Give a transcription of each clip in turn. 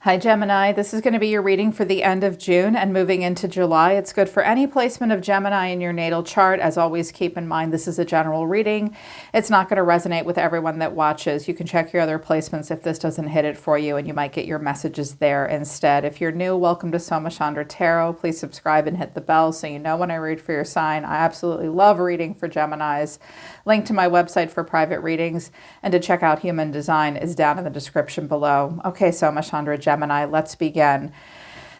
Hi Gemini, this is going to be your reading for the end of June and moving into July. It's good for any placement of Gemini in your natal chart. As always, keep in mind this is a general reading. It's not going to resonate with everyone that watches. You can check your other placements if this doesn't hit it for you, and you might get your messages there instead. If you're new, welcome to Soma Chandra Tarot. Please subscribe and hit the bell so you know when I read for your sign. I absolutely love reading for Geminis. Link to my website for private readings and to check out Human Design is down in the description below. Okay, Soma Chandra Gemini, let's begin.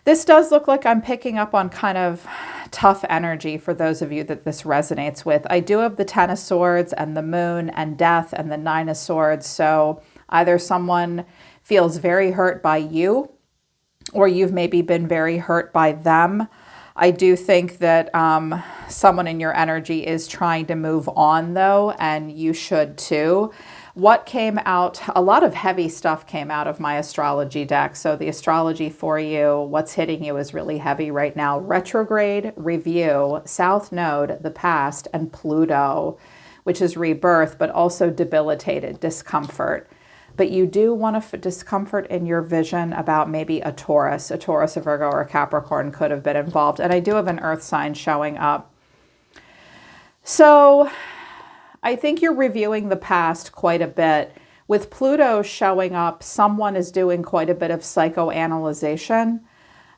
This does look like I'm picking up on kind of tough energy for those of you that this resonates with. I do have the Ten of Swords and the Moon and Death and the Nine of Swords. So either someone feels very hurt by you or you've maybe been very hurt by them. I do think that someone in your energy is trying to move on though, and you should too. What came out, a lot of heavy stuff came out of my astrology deck. So the astrology for you, what's hitting you is really heavy right now. Retrograde, review, South Node, the past, and Pluto, which is rebirth, but also debilitated, discomfort. But you do want to discomfort in your vision about maybe a Taurus, a Virgo, or a Capricorn could have been involved. And I do have an earth sign showing up. So I think you're reviewing the past quite a bit. With Pluto showing up, someone is doing quite a bit of psychoanalyzation.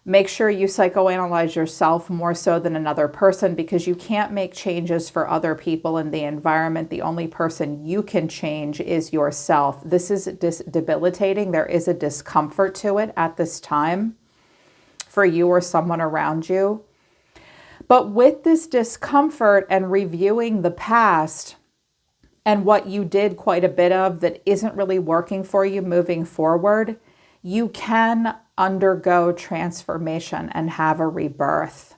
Make sure you psychoanalyze yourself more so than another person, because you can't make changes for other people in the environment. The only person you can change is yourself. This is debilitating. There is a discomfort to it at this time for you or someone around you. But with this discomfort and reviewing the past and what you did quite a bit of that isn't really working for you moving forward, you can undergo transformation and have a rebirth.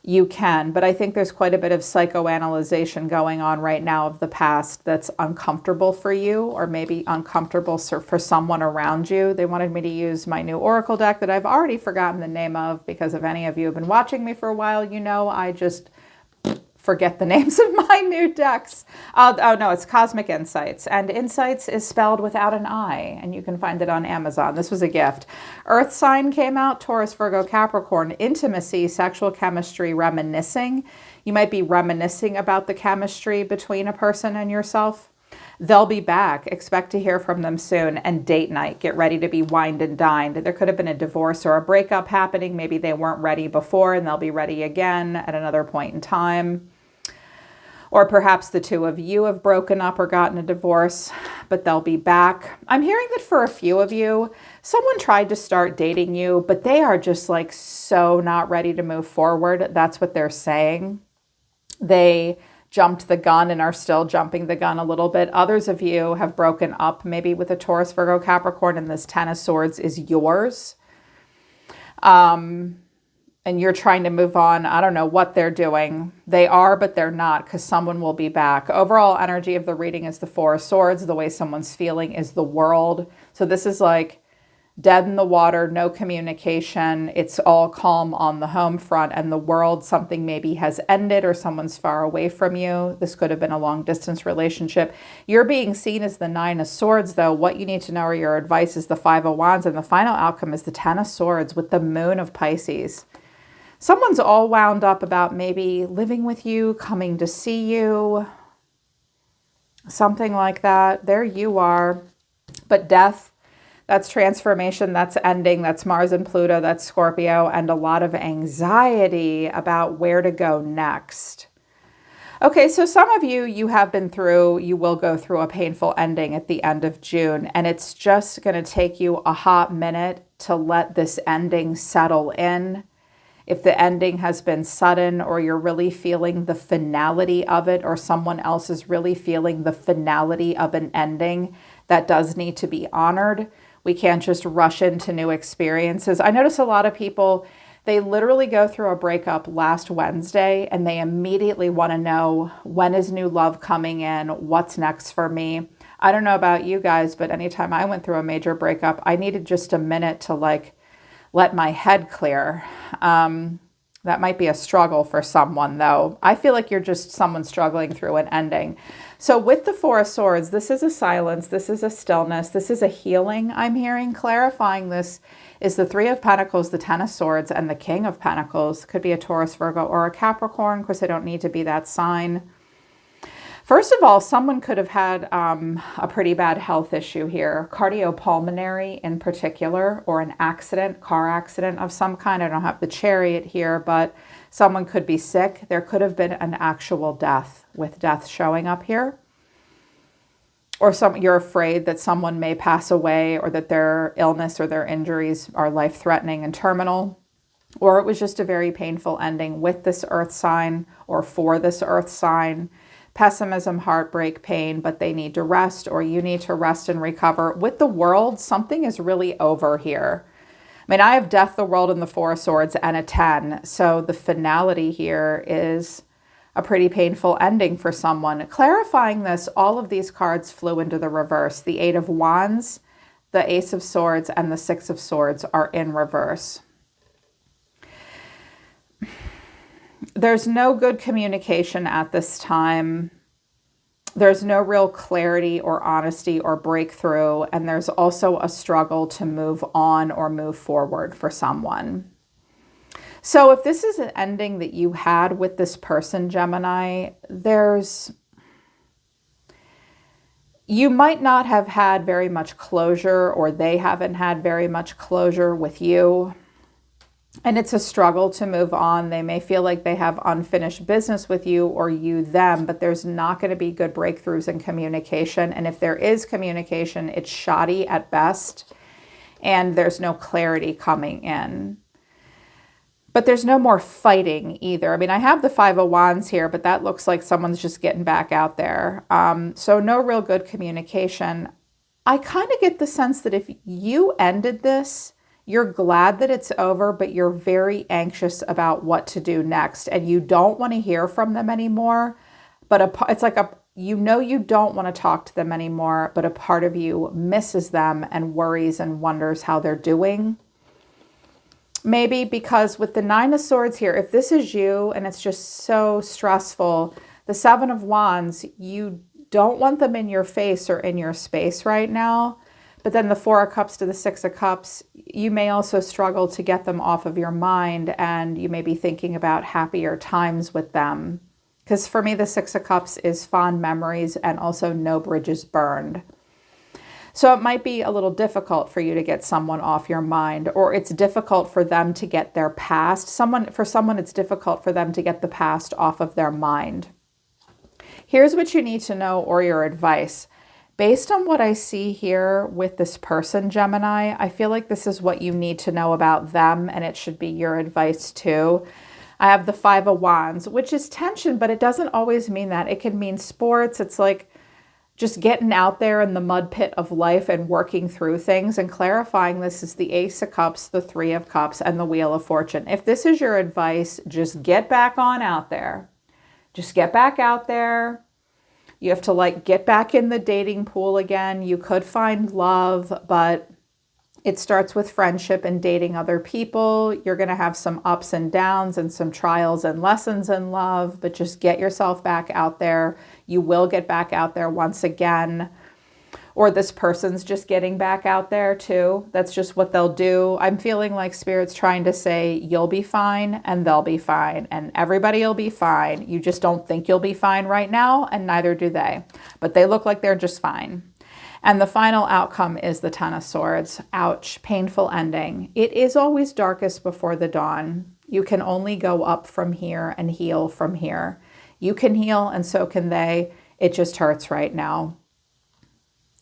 You can, but I think there's quite a bit of psychoanalyzation going on right now of the past that's uncomfortable for you, or maybe uncomfortable for someone around you. They wanted me to use my new Oracle deck that I've already forgotten the name of, because if any of you have been watching me for a while, you know I just forget the names of my new decks. Oh no, it's Cosmic Insights. And Insights is spelled without an I, and you can find it on Amazon. This was a gift. Earth sign came out, Taurus, Virgo, Capricorn. Intimacy, sexual chemistry, reminiscing. You might be reminiscing about the chemistry between a person and yourself. They'll be back. Expect to hear from them soon. And date night. Get ready to be wined and dined. There could have been a divorce or a breakup happening. Maybe they weren't ready before and they'll be ready again at another point in time. Or perhaps the two of you have broken up or gotten a divorce, but they'll be back. I'm hearing that for a few of you, someone tried to start dating you, but they are just like so not ready to move forward. That's what they're saying. They jumped the gun and are still jumping the gun a little bit. Others of you have broken up maybe with a Taurus, Virgo, Capricorn, and this Ten of Swords is yours. And you're trying to move on. I don't know what they're doing. They are, but they're not, because someone will be back. Overall energy of the reading is the Four of Swords. The way someone's feeling is the World. So this is like dead in the water, no communication. It's all calm on the home front, and the World, something maybe has ended or someone's far away from you. This could have been a long distance relationship. You're being seen as the Nine of Swords though. What you need to know or your advice is the Five of Wands, and the final outcome is the Ten of Swords with the Moon of Pisces. Someone's all wound up about maybe living with you, coming to see you, something like that. There you are. But death, that's transformation, that's ending, that's Mars and Pluto, that's Scorpio, and a lot of anxiety about where to go next. Okay, so some of you, you will go through a painful ending at the end of June, and it's just going to take you a hot minute to let this ending settle in. If the ending has been sudden, or you're really feeling the finality of it, or someone else is really feeling the finality of an ending, that does need to be honored. We can't just rush into new experiences. I notice a lot of people, they literally go through a breakup last Wednesday and they immediately want to know, when is new love coming in? What's next for me? I don't know about you guys, but anytime I went through a major breakup, I needed just a minute to let my head clear. That might be a struggle for someone though. I feel like you're just someone struggling through an ending. So with the Four of Swords, this is a silence, this is a stillness, this is a healing I'm hearing. Clarifying this is the Three of Pentacles, the Ten of Swords, and the King of Pentacles. Could be a Taurus, Virgo, or a Capricorn. Of course, they don't need to be that sign. First of all, someone could have had a pretty bad health issue here, cardiopulmonary in particular, or an accident, car accident of some kind. I don't have the Chariot here, but someone could be sick. There could have been an actual death, with death showing up here. Or you're afraid that someone may pass away, or that their illness or their injuries are life-threatening and terminal. Or it was just a very painful ending with this earth sign, or for this earth sign. Pessimism, heartbreak, pain, but they need to rest, or you need to rest and recover. With the World, something is really over here. I mean, I have Death, the World, and the Four of Swords, and a 10. So the finality here is a pretty painful ending for someone. Clarifying this, all of these cards flew into the reverse. The Eight of Wands, the Ace of Swords, and the Six of Swords are in reverse. There's no good communication at this time. There's no real clarity or honesty or breakthrough. And there's also a struggle to move on or move forward for someone. So if this is an ending that you had with this person, Gemini, you might not have had very much closure, or they haven't had very much closure with you. And it's a struggle to move on. They may feel like they have unfinished business with you, or you them, but there's not going to be good breakthroughs in communication. And if there is communication, it's shoddy at best, and there's no clarity coming in. But there's no more fighting either. I mean, I have the Five of Wands here, but that looks like someone's just getting back out there. So no real good communication. I kind of get the sense that if you ended this, you're glad that it's over, but you're very anxious about what to do next, and you don't want to hear from them anymore. But it's like you don't want to talk to them anymore, but a part of you misses them and worries and wonders how they're doing. Maybe because with the Nine of Swords here, if this is you and it's just so stressful, the Seven of Wands, you don't want them in your face or in your space right now. But then the Four of Cups to the Six of Cups, you may also struggle to get them off of your mind, and you may be thinking about happier times with them. Because for me, the Six of Cups is fond memories and also no bridges burned. So it might be a little difficult for you to get someone off your mind, or it's difficult for them to get their past. For someone, it's difficult for them to get the past off of their mind. Here's what you need to know, or your advice. Based on what I see here with this person, Gemini, I feel like this is what you need to know about them, and it should be your advice too. I have the Five of Wands, which is tension, but it doesn't always mean that. It can mean sports. It's like just getting out there in the mud pit of life and working through things. And clarifying this is the Ace of Cups, the Three of Cups, and the Wheel of Fortune. If this is your advice, just get back on out there. Just get back out there. You have to get back in the dating pool again. You could find love, but it starts with friendship and dating other people. You're going to have some ups and downs and some trials and lessons in love, but just get yourself back out there. You will get back out there once again. Or this person's just getting back out there too. That's just what they'll do. I'm feeling like Spirit's trying to say you'll be fine and they'll be fine and everybody will be fine. You just don't think you'll be fine right now, and neither do they. But they look like they're just fine. And the final outcome is the Ten of Swords. Ouch, painful ending. It is always darkest before the dawn. You can only go up from here and heal from here. You can heal and so can they. It just hurts right now.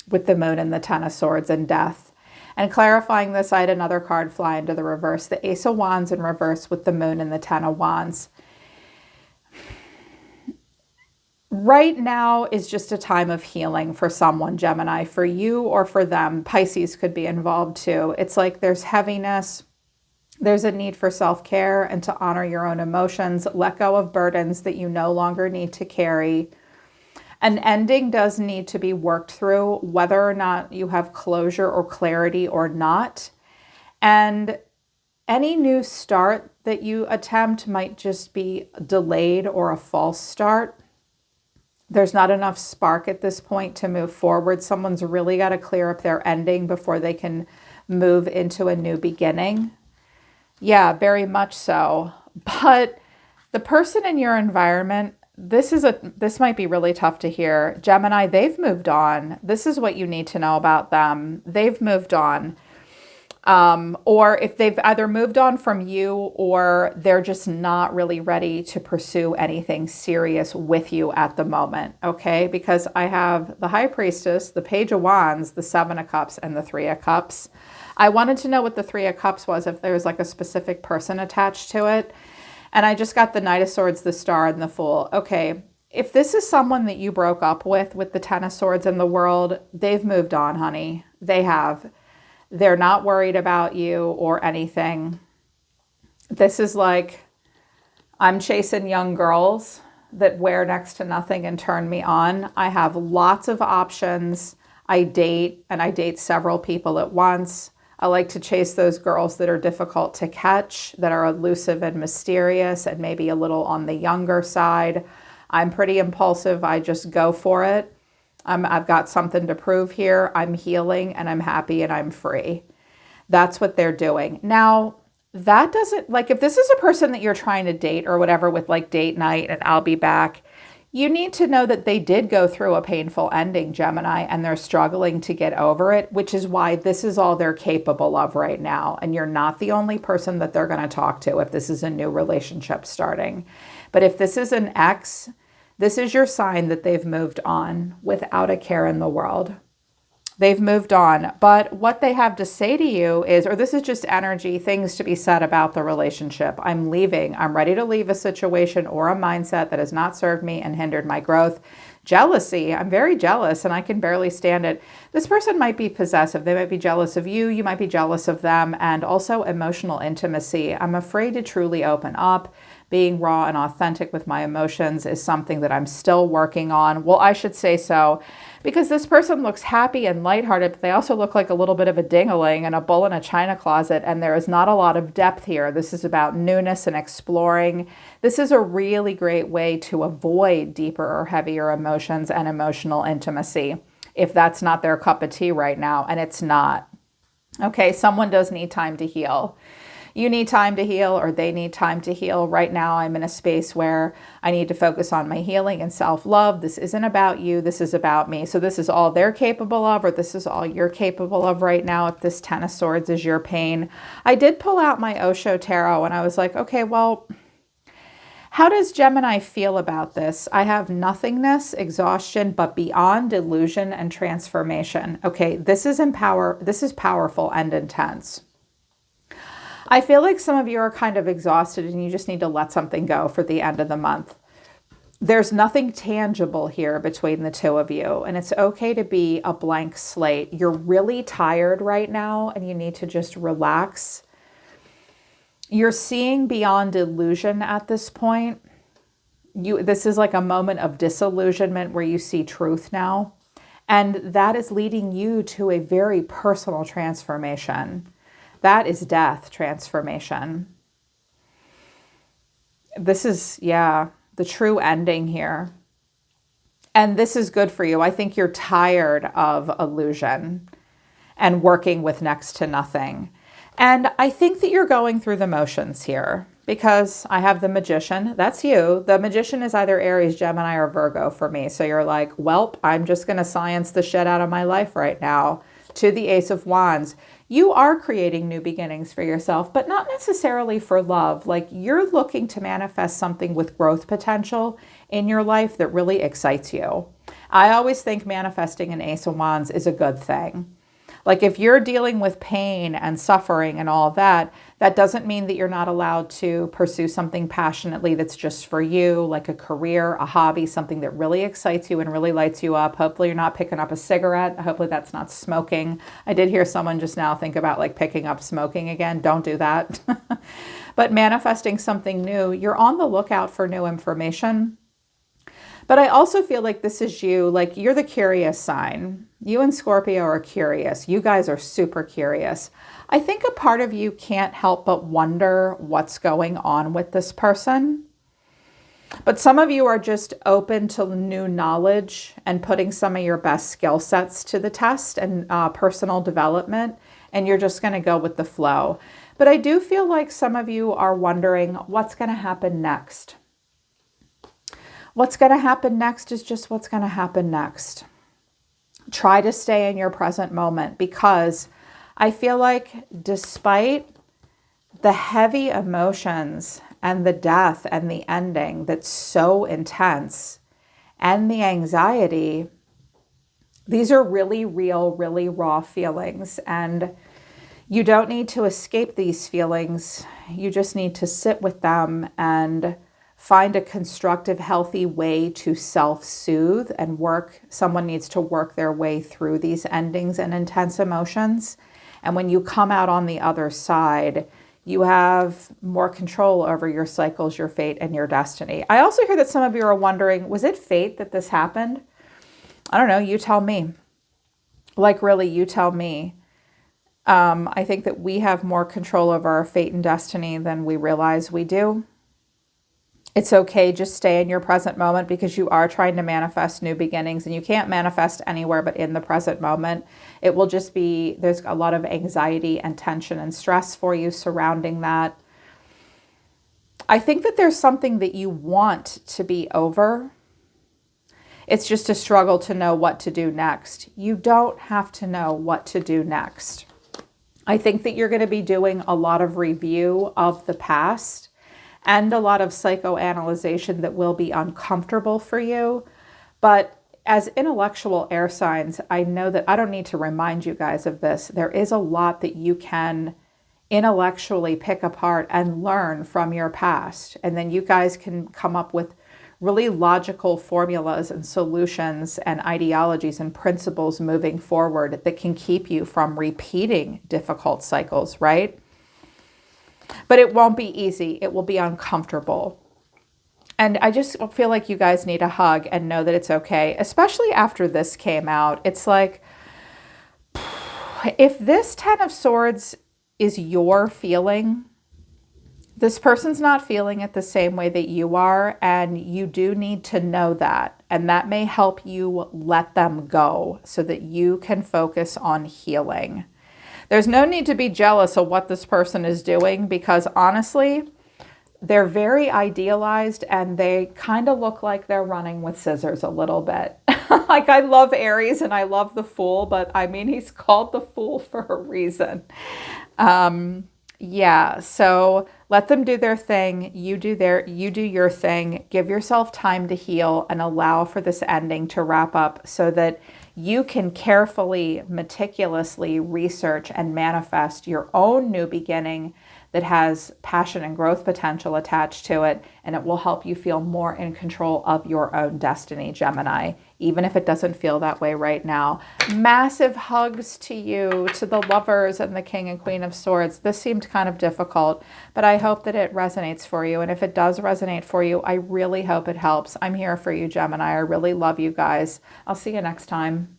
With the Moon and the Ten of Swords and death. And clarifying this, I had another card fly into the reverse. The Ace of Wands in reverse with the Moon and the Ten of Wands. Right now is just a time of healing for someone, Gemini, for you or for them. Pisces could be involved too. It's like there's heaviness. There's a need for self-care and to honor your own emotions. Let go of burdens that you no longer need to carry. An ending does need to be worked through, whether or not you have closure or clarity or not. And any new start that you attempt might just be delayed or a false start. There's not enough spark at this point to move forward. Someone's really got to clear up their ending before they can move into a new beginning. Yeah, very much so. But the person in your environment, this might be really tough to hear. Gemini, they've moved on. This is what you need to know about them. They've moved on. Or if they've either moved on from you or they're just not really ready to pursue anything serious with you at the moment, okay? Because I have the High Priestess, the Page of Wands, the Seven of Cups, and the Three of Cups. I wanted to know what the Three of Cups was, if there was like a specific person attached to it. And I just got the Knight of Swords, the Star, and the Fool. Okay, if this is someone that you broke up with the Ten of Swords in the world, they've moved on, honey. They have. They're not worried about you or anything. This is like, I'm chasing young girls that wear next to nothing and turn me on. I have lots of options. I date, and I date several people at once. I like to chase those girls that are difficult to catch, that are elusive and mysterious and maybe a little on the younger side. I'm pretty impulsive. I just go for it. I've got something to prove here. I'm healing and I'm happy and I'm free. That's what they're doing. Now, that doesn't, like, if this is a person that you're trying to date or whatever with like date night and I'll be back, you need to know that they did go through a painful ending, Gemini, and they're struggling to get over it, which is why this is all they're capable of right now. And you're not the only person that they're going to talk to if this is a new relationship starting. But if this is an ex, this is your sign that they've moved on without a care in the world. They've moved on. But what they have to say to you is, or this is just energy, things to be said about the relationship. I'm leaving. I'm ready to leave a situation or a mindset that has not served me and hindered my growth. Jealousy. I'm very jealous and I can barely stand it. This person might be possessive. They might be jealous of you. You might be jealous of them. And also emotional intimacy. I'm afraid to truly open up. Being raw and authentic with my emotions is something that I'm still working on. Well, I should say so, because this person looks happy and lighthearted, but they also look like a little bit of a ding-a-ling and a bull in a china closet, and there is not a lot of depth here. This is about newness and exploring. This is a really great way to avoid deeper or heavier emotions and emotional intimacy, if that's not their cup of tea right now, and it's not. Okay, someone does need time to heal. You need time to heal, or they need time to heal. Right now, I'm in a space where I need to focus on my healing and self-love. This isn't about you. This is about me. So this is all they're capable of, or this is all you're capable of right now. If this Ten of Swords is your pain. I did pull out my Osho Tarot, and I was like, okay, well, how does Gemini feel about this? I have nothingness, exhaustion, but beyond illusion and transformation. Okay, this is powerful and intense. I feel like some of you are kind of exhausted and you just need to let something go for the end of the month. There's nothing tangible here between the two of you, and it's okay to be a blank slate. You're really tired right now and you need to just relax. You're seeing beyond illusion at this point. This is like a moment of disillusionment where you see truth now, and that is leading you to a very personal transformation. That is death transformation. This is, the true ending here. And this is good for you. I think you're tired of illusion and working with next to nothing. And I think that you're going through the motions here, because I have the Magician. That's you. The Magician is either Aries, Gemini, or Virgo for me. So you're like, welp, I'm just going to science the shit out of my life right now. To the Ace of Wands. You are creating new beginnings for yourself, but not necessarily for love. Like, you're looking to manifest something with growth potential in your life that really excites you. I always think manifesting an Ace of Wands is a good thing. Like, if you're dealing with pain and suffering and all that, that doesn't mean that you're not allowed to pursue something passionately that's just for you, like a career, a hobby, something that really excites you and really lights you up. Hopefully you're not picking up a cigarette. Hopefully that's not smoking. I did hear someone just now think about like picking up smoking again. Don't do that. But manifesting something new, you're on the lookout for new information. But I also feel like this is you, like you're the curious sign. You and Scorpio are curious. You guys are super curious. I think a part of you can't help but wonder what's going on with this person. But some of you are just open to new knowledge and putting some of your best skill sets to the test and personal development, and you're just going to go with the flow. But I do feel like some of you are wondering what's going to happen next. What's going to happen next is just what's going to happen next. Try to stay in your present moment, because I feel like despite the heavy emotions and the death and the ending that's so intense and the anxiety, these are really real, really raw feelings. And you don't need to escape these feelings. You just need to sit with them and find a constructive, healthy way to self-soothe and work. Someone needs to work their way through these endings and intense emotions. And when you come out on the other side, you have more control over your cycles, your fate, and your destiny. I also hear that some of you are wondering, was it fate that this happened? I don't know. You tell me. Like, really, you tell me. I think that we have more control over our fate and destiny than we realize we do. It's okay. Just stay in your present moment, because you are trying to manifest new beginnings, and you can't manifest anywhere but in the present moment. It will just be, there's a lot of anxiety and tension and stress for you surrounding that. I think that there's something that you want to be over. It's just a struggle to know what to do next. You don't have to know what to do next. I think that you're going to be doing a lot of review of the past and a lot of psychoanalyzation that will be uncomfortable for you. But as intellectual air signs, I know that I don't need to remind you guys of this. There is a lot that you can intellectually pick apart and learn from your past. And then you guys can come up with really logical formulas and solutions and ideologies and principles moving forward that can keep you from repeating difficult cycles, right? But it won't be easy. It will be uncomfortable. And I just feel like you guys need a hug and know that it's okay, especially after this came out. It's like, if this 10 of Swords is your feeling, this person's not feeling it the same way that you are, and you do need to know that. And that may help you let them go so that you can focus on healing. There's no need to be jealous of what this person is doing, because honestly, they're very idealized and they kind of look like they're running with scissors a little bit. Like, I love Aries and I love the Fool, but I mean, he's called the Fool for a reason. Yeah, so let them do their thing. You do your thing. Give yourself time to heal and allow for this ending to wrap up so that you can carefully, meticulously research and manifest your own new beginning that has passion and growth potential attached to it, and it will help you feel more in control of your own destiny, Gemini, even if it doesn't feel that way right now. Massive hugs to you, to the Lovers and the King and Queen of Swords. This seemed kind of difficult, but I hope that it resonates for you. And if it does resonate for you, I really hope it helps. I'm here for you, Gemini. I really love you guys. I'll see you next time.